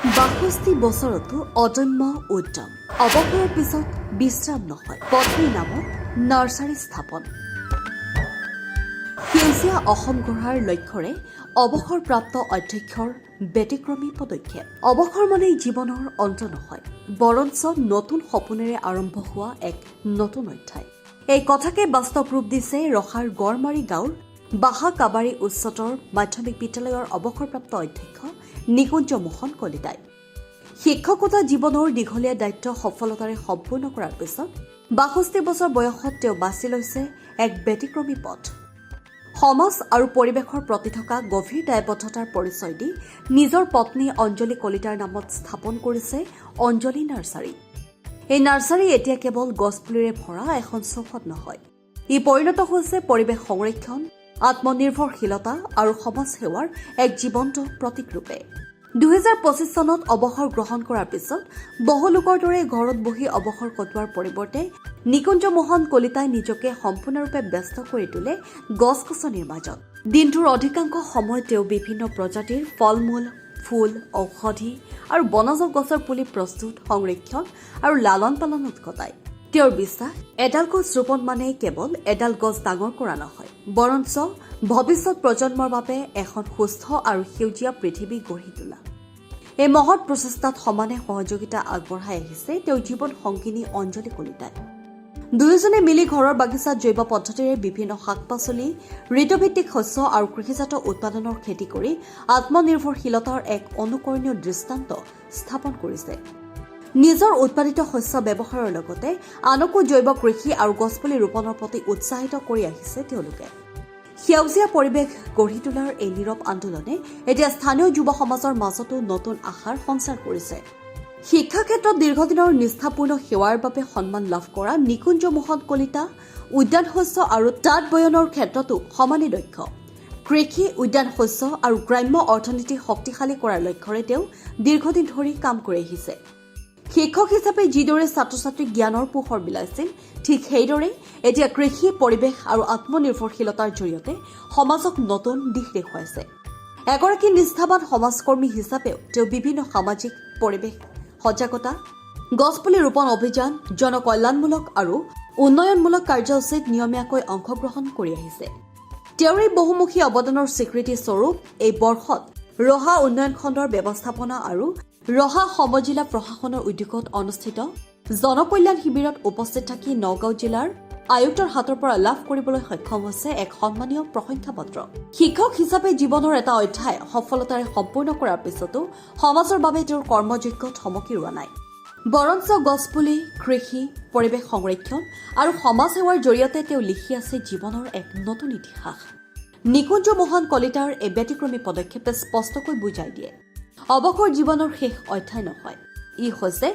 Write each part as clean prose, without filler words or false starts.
৬২ বছৰতো অদম্য উদ্যম অৱসৰৰ পিছত বিশ্ৰাম নহয় পত্নীৰ নামত নাৰ্চাৰী স্থাপন সেউজীয়া অসম গঢ়াৰ লক্ষ্যৰে অৱসৰপ্ৰাপ্ত অধ্যক্ষৰ ব্যতিক্ৰমী পদক্ষেপ অৱসৰ মানেই জীৱনৰ অন্ত নহয় বৰঞ্চ নতুন সপোনেৰে আৰম্ভ হোৱা এক নতুন অধ্যায় এই কথাকে বাস্তৱ ৰূপ দিছে ৰহাৰ গড়মাৰী গাঁৱৰ বাহা কাবাৰী উচ্চতৰ মাধ্যমিক বিদ্যালয়ৰ অৱসৰপ্ৰাপ্ত অধ্যক্ষ নিকুঞ্জ মোহন কলিতাই শিক্ষকতা জীৱনৰ দীঘলীয়া দায়িত্ব সফলতাৰে সম্পূৰ্ণ কৰাৰ পিছত ৬২ বছৰ বয়সত তেওঁ বাছি লৈছে এক ব্যতিক্ৰমী পথ সমাজ আৰু পৰিৱেশৰ প্ৰতি থকা গভীৰ দায়বদ্ধতাৰ পৰিচয় দি নিজৰ পত্নী অঞ্জলি কলিতাৰ নামত স্থাপন কৰিছে অঞ্জলি নাৰ্চাৰী এই নাৰ্চাৰী এতিয়া কেৱল গছপুলিৰে ভৰা এখন চৌহদ নহয় ই পৰিণত হৈছে পৰিৱেশ সংৰক্ষণ আত্মনিৰ্ভৰশীলতা আৰু সমাজ সেৱাৰ এক জীৱন্ত প্ৰতীক ৰূপে ২০২৫ চনত অৱসৰ গ্ৰহণ কৰাৰ পিছত বহু লোকৰ দৰে ঘৰত বহি অৱসৰ কটোৱাৰ পৰিৱৰ্তে নিকুঞ্জ মোহন কলিতাই নিজকে সম্পূৰ্ণৰূপে ব্যস্ত কৰি তোলে গছ-গছনিৰ মাজত দিনটোৰ অধিকাংশ সময় তেওঁ বিভিন্ন প্ৰজাতিৰ ফল-মূল ফুল ঔষধি আৰু বনজ গছৰ পুলি প্ৰস্তুত সংৰক্ষণ আৰু লালন পালনত কটায় তেওঁৰ বিশ্বাস এডাল গছ ৰোপণ মানে কেৱল এডাল গছ ডাঙৰ কৰা নহয় বৰঞ্চ ভৱিষ্যত প্ৰজন্মৰ বাবে এখন সুস্থ আৰু সেউজীয়া পৃথিৱী গঢ়ি তোলা এই মহৎ প্ৰচেষ্টাত সমানে সহযোগিতা আগবঢ়াই আহিছে তেওঁৰ জীৱন সংগিনী অঞ্জলি কলিতাই দুয়োজনে মিলি ঘৰৰ বাগিচাত জৈৱ পদ্ধতিৰে বিভিন্ন শাক-পাচলি ঋতুভিত্তিক শস্য আৰু কৃষিজাত উৎপাদনৰ খেতি কৰি আত্মনিৰ্ভৰশীলতাৰ এক অনুকৰণীয় দৃষ্টান্ত স্থাপন কৰিছে নিজৰ উৎপাদিত শস্য ব্যৱহাৰৰ লগতে আনকো জৈৱ কৃষি আৰু গছপুলি ৰোপণৰ প্ৰতি উৎসাহিত কৰি আহিছে তেওঁলোকে সেউজীয়া পৰিৱেশ গঢ়ি তোলাৰ এই নীৰৱ আন্দোলনে এতিয়া স্থানীয় যুৱ সমাজৰ মাজতো নতুন আশাৰ সঞ্চাৰ কৰিছে শিক্ষা ক্ষেত্ৰত দীৰ্ঘদিনৰ নিষ্ঠাপূৰ্ণ সেৱাৰ বাবে সন্মান লাভ কৰা নিকুঞ্জ মোহন কলিতা উদ্যান শস্য আৰু তাঁত বয়নৰ ক্ষেত্ৰতো সমানে দক্ষ কৃষি উদ্যান শস্য আৰু গ্ৰাম্য অৰ্থনীতি শক্তিশালী কৰাৰ লক্ষ্যৰে তেওঁ দীৰ্ঘদিন ধৰি কাম কৰি আহিছে শিক্ষক হিচাপে যিদৰে ছাত্ৰ-ছাত্ৰীক জ্ঞানৰ পোহৰ বিলাইছিল ঠিক সেইদৰে এতিয়া কৃষি পৰিৱেশ আৰু আত্মনিৰ্ভৰশীলতাৰ জৰিয়তে সমাজক নতুন দিশ দেখুৱাইছে এগৰাকী নিষ্ঠাবান সমাজকৰ্মী হিচাপেও তেওঁ বিভিন্ন সামাজিক পৰিৱেশ সজাগতা গছপুলি ৰোপণ অভিযান জনকল্যাণমূলক আৰু উন্নয়নমূলক কাৰ্যসূচীত নিয়মীয়াকৈ অংশগ্ৰহণ কৰি আহিছে তেওঁৰ এই বহুমুখী অৱদানৰ স্বীকৃতি স্বৰূপ এই বৰ্ষত ৰহা উন্নয়ন খণ্ডৰ ব্যৱস্থাপনা আৰু ৰহা সমজিলা প্ৰশাসনৰ উদ্যোগত অনুষ্ঠিত জনকল্যাণ শিবিৰত উপস্থিত থাকি নগাঁও জিলাৰ আয়ুক্তৰ হাতৰ পৰা লাভ কৰিবলৈ সক্ষম হৈছে এক সন্মানীয় প্ৰশংসাপত্ৰ শিক্ষক হিচাপে জীৱনৰ এটা অধ্যায় সফলতাৰে সম্পূৰ্ণ কৰাৰ পিছতো সমাজৰ বাবে তেওঁৰ কৰ্মযোগ্যত থমকি ৰোৱা নাই বৰঞ্চ গছপুলি কৃষি পৰিৱেশ সংৰক্ষণ আৰু সমাজ সেৱাৰ জৰিয়তে তেওঁ লিখি আছে জীৱনৰ এক নতুন ইতিহাস নিকুঞ্জ মোহন কলিতাৰ এই ব্যতিক্ৰমী পদক্ষেপে স্পষ্টকৈ বুজাই দিয়ে অৱসৰ জীৱনৰ শেষ অধ্যায় নহয় ই হৈছে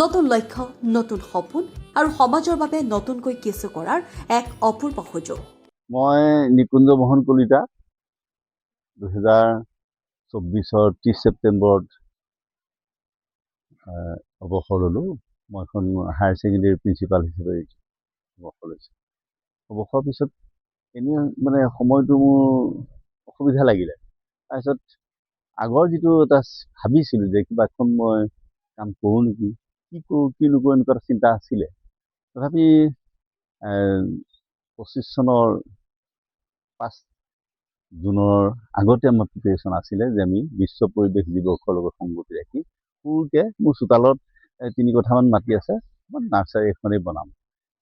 নতুন লক্ষ্য নতুন সপোন আৰু সমাজৰ বাবে নতুনকৈ কিছু কৰাৰ এক অপূৰ্ব সুযোগ মই নিকুঞ্জ মোহন কলিতা 2024 30 ছেপ্টেম্বৰত অৱসৰ ল'লোঁ মই এখন হায়াৰ ছেকেণ্ডেৰী প্ৰিন্সিপাল হিচাপে অৱসৰ লৈছোঁ অৱসৰৰ পিছত এনেই মানে সময়টো মোৰ অসুবিধা লাগিলে তাৰপিছত আগৰ যিটো এটা ভাবিছিলোঁ যে কিবা এখন মই কাম কৰোঁ নেকি কি কৰোঁ কি নকৰোঁ এনেকুৱা এটা চিন্তা আছিলে তথাপি 25 চনৰ 5 জুনৰ আগতে আমাৰ প্ৰিপেৰেশ্যন আছিলে যে আমি বিশ্ব পৰিৱেশ দিৱসৰ লগত সংগতি ৰাখি সৰুকৈ মোৰ চোতালত 3 কঠামান মাটি আছে মই নাৰ্চাৰী এখনেই বনাম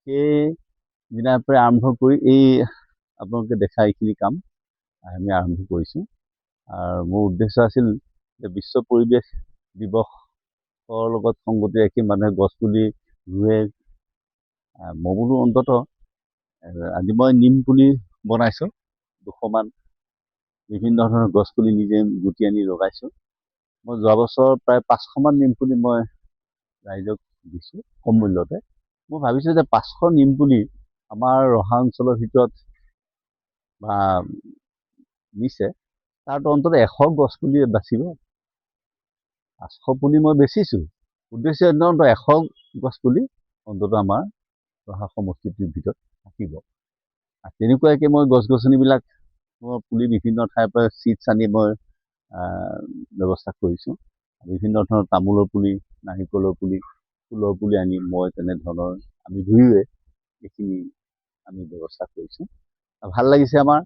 সেই দিনাৰ পৰা আৰম্ভ কৰি এই আপোনালোকে দেখা এইখিনি কাম আমি আৰম্ভ কৰিছোঁ আৰু মোৰ উদ্দেশ্য আছিল যে বিশ্ব পৰিৱেশ দিৱসৰ লগত সংগতি ৰাখি মানুহে গছপুলি ৰুৱে মই বোলো অন্ততঃ আজি মই নিম পুলি বনাইছোঁ 200মান বিভিন্ন ধৰণৰ গছপুলি নিজে গুটি আনি লগাইছোঁ মই যোৱা বছৰ প্ৰায় 500মান নিম পুলি মই ৰাইজক দিছোঁ কম মূল্যতে মই ভাবিছোঁ যে 500 নিম পুলি আমাৰ ৰহা অঞ্চলৰ ভিতৰত বা নিছে তাৰ অন্তত 100 গছপুলি বাচিব 500 পুলি মই বেচিছোঁ উদ্দেশ্য অন্তত 100 গছপুলি অন্তত আমাৰ ৰহা সমষ্টিটোৰ ভিতৰত থাকিব আৰু তেনেকুৱাকৈ মই গছ-গছনিবিলাক মই পুলি বিভিন্ন ঠাইৰ পৰা চিডছ আনি মই ব্যৱস্থা কৰিছোঁ বিভিন্ন ধৰণৰ তামোলৰ পুলি, নাৰিকলৰ পুলি, ফুলৰ পুলি আনি মই তেনেধৰণৰ আমি দুয়োৱে এইখিনি আমি ব্যৱস্থা কৰিছোঁ। ভাল লাগিছে আমাৰ।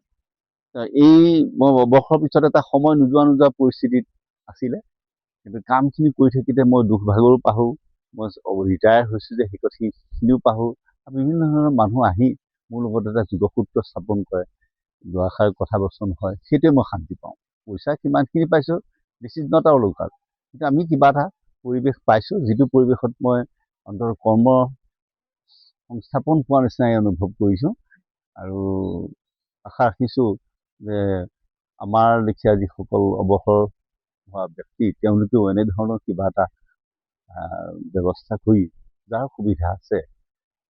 এই মই অৱসৰৰ পিছত এটা সময় নোযোৱা পৰিস্থিতিত আছিলে, কিন্তু কামখিনি কৰি থাকোঁতে মই দুখ ভাগৰো পাহৰোঁ, মই ৰিটায়াৰ হৈছোঁ যে সেই কথাখিনিও পাহৰোঁ। বিভিন্ন ধৰণৰ মানুহ আহি মোৰ লগত এটা যোগসূত্ৰ স্থাপন কৰে, দুআষাৰ কথা বচন হয়, সেইটোৱে মই শান্তি পাওঁ। পইচা কিমানখিনি পাইছোঁ দিছ ইজ নট আৱাৰ লোকাৰ, কিন্তু আমি কিবা এটা পৰিৱেশ পাইছোঁ, যিটো পৰিৱেশত মই অন্তত কৰ্ম সংস্থাপন পোৱাৰ নিচিনাই অনুভৱ কৰিছোঁ। আৰু আশা ৰাখিছোঁ যে আমাৰ লেখীয়া যিসকল অৱসৰ হোৱা ব্যক্তি, তেওঁলোকেও এনেধৰণৰ কিবা এটা ব্যৱস্থা কৰি, যাৰ সুবিধা আছে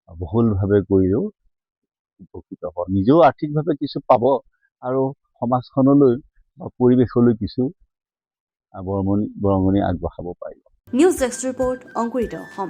বহুলভাৱে কৰিও উপকৃত হ'ব, নিজেও আৰ্থিকভাৱে কিছু পাব আৰু সমাজখনলৈ বা পৰিৱেশলৈ কিছু বৰঙণি আগবঢ়াব পাৰিব। নিউজ ডেস্ক ৰিপৰ্ট, অংকুৰিত অসম।